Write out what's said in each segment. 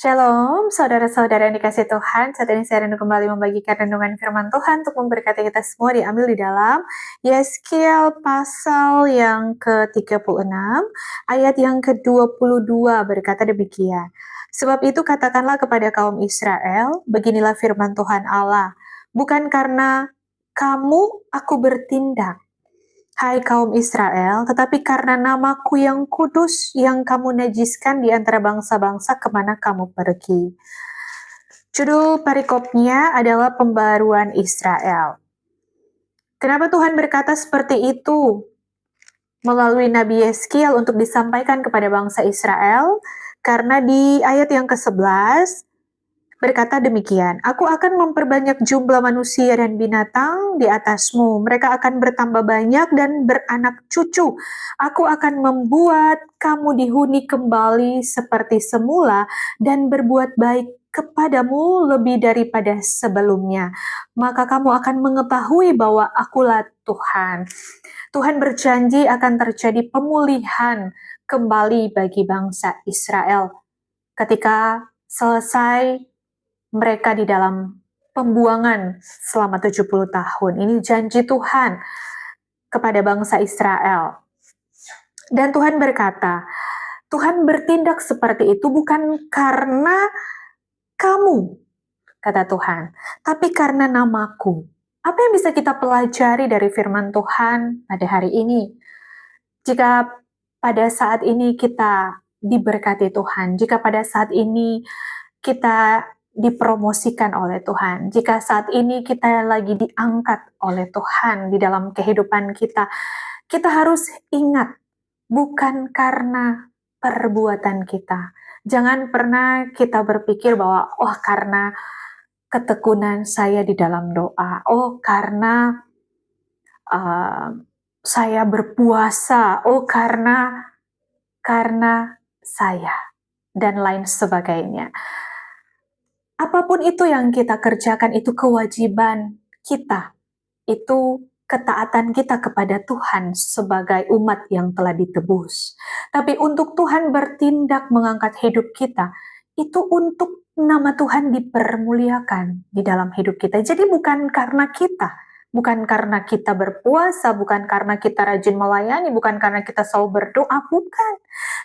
Shalom, saudara-saudara yang dikasih Tuhan. Saat ini saya rindu kembali membagikan renungan firman Tuhan untuk memberkati kita semua, diambil di dalam Yeskiel pasal yang ke-36, ayat yang ke-22 berkata demikian. Sebab itu katakanlah kepada kaum Israel, beginilah firman Tuhan Allah, bukan karena kamu aku bertindak, hai kaum Israel, tetapi karena namaku yang kudus yang kamu najiskan di antara bangsa-bangsa kemana kamu pergi. Judul perikopnya adalah pembaruan Israel. Kenapa Tuhan berkata seperti itu melalui Nabi Yeskiel untuk disampaikan kepada bangsa Israel? Karena di ayat yang ke-11, berkata demikian, aku akan memperbanyak jumlah manusia dan binatang di atasmu. Mereka akan bertambah banyak dan beranak cucu. Aku akan membuat kamu dihuni kembali seperti semula dan berbuat baik kepadamu lebih daripada sebelumnya. Maka kamu akan mengetahui bahwa akulah Tuhan. Tuhan berjanji akan terjadi pemulihan kembali bagi bangsa Israel ketika selesai mereka di dalam pembuangan selama 70 tahun. Ini janji Tuhan kepada bangsa Israel. Dan Tuhan berkata, Tuhan bertindak seperti itu bukan karena kamu, kata Tuhan, tapi karena namaku. Apa yang bisa kita pelajari dari firman Tuhan pada hari ini? Jika pada saat ini kita diberkati Tuhan, jika pada saat ini kita dipromosikan oleh Tuhan, jika saat ini kita lagi diangkat oleh Tuhan di dalam kehidupan kita, kita harus ingat, bukan karena perbuatan kita. Jangan pernah kita berpikir bahwa, oh karena ketekunan saya di dalam doa, oh karena saya berpuasa, oh karena saya, dan lain sebagainya. Apapun itu yang kita kerjakan, itu kewajiban kita, itu ketaatan kita kepada Tuhan sebagai umat yang telah ditebus. Tapi untuk Tuhan bertindak mengangkat hidup kita, itu untuk nama Tuhan dipermuliakan di dalam hidup kita. Jadi bukan karena kita, bukan karena kita berpuasa, bukan karena kita rajin melayani, bukan karena kita selalu berdoa, bukan.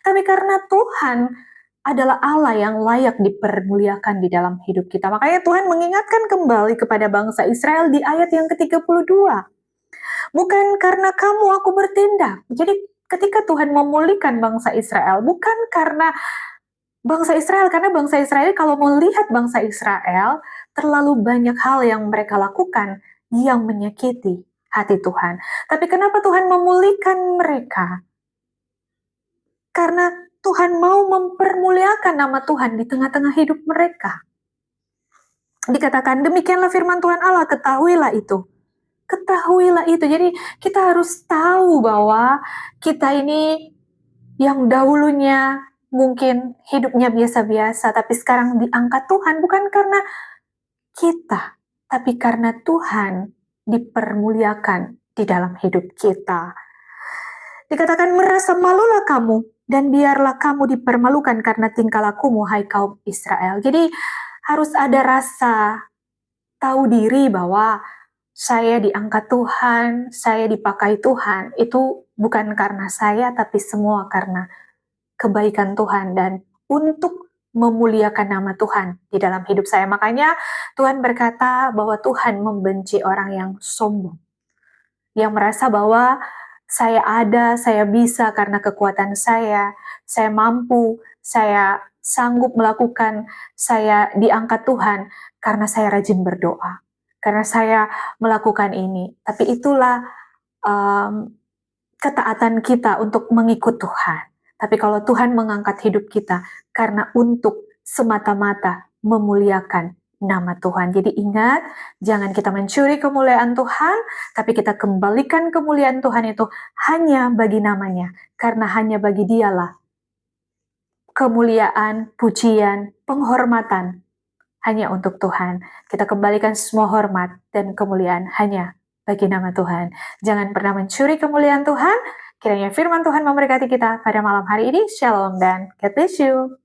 Tapi karena Tuhan adalah Allah yang layak dipermuliakan di dalam hidup kita. Makanya Tuhan mengingatkan kembali kepada bangsa Israel di ayat yang ke-32. Bukan karena kamu aku bertindak. Jadi ketika Tuhan memulihkan bangsa Israel, bukan karena bangsa Israel, karena bangsa Israel kalau melihat bangsa Israel, terlalu banyak hal yang mereka lakukan yang menyakiti hati Tuhan. Tapi kenapa Tuhan memulihkan mereka? Karena Tuhan mau mempermuliakan nama Tuhan di tengah-tengah hidup mereka. Dikatakan, demikianlah firman Tuhan Allah, ketahuilah itu. Ketahuilah itu. Jadi kita harus tahu bahwa kita ini yang dahulunya mungkin hidupnya biasa-biasa, tapi sekarang diangkat Tuhan bukan karena kita, tapi karena Tuhan dipermuliakan di dalam hidup kita. Dikatakan, merasa malulah kamu, dan biarlah kamu dipermalukan karena tingkah lakumu, hai kaum Israel. Jadi harus ada rasa tahu diri bahwa saya diangkat Tuhan, saya dipakai Tuhan. Itu bukan karena saya, tapi semua karena kebaikan Tuhan dan untuk memuliakan nama Tuhan di dalam hidup saya. Makanya Tuhan berkata bahwa Tuhan membenci orang yang sombong, yang merasa bahwa saya ada, saya bisa karena kekuatan saya mampu, saya sanggup melakukan, saya diangkat Tuhan karena saya rajin berdoa, karena saya melakukan ini. Tapi itulah ketaatan kita untuk mengikut Tuhan. Tapi kalau Tuhan mengangkat hidup kita karena untuk semata-mata memuliakan nama Tuhan. Jadi ingat, jangan kita mencuri kemuliaan Tuhan, tapi kita kembalikan kemuliaan Tuhan itu hanya bagi namanya. Karena hanya bagi dialah kemuliaan, pujian, penghormatan hanya untuk Tuhan. Kita kembalikan semua hormat dan kemuliaan hanya bagi nama Tuhan. Jangan pernah mencuri kemuliaan Tuhan. Kiranya firman Tuhan memberkati kita pada malam hari ini. Shalom dan God bless you.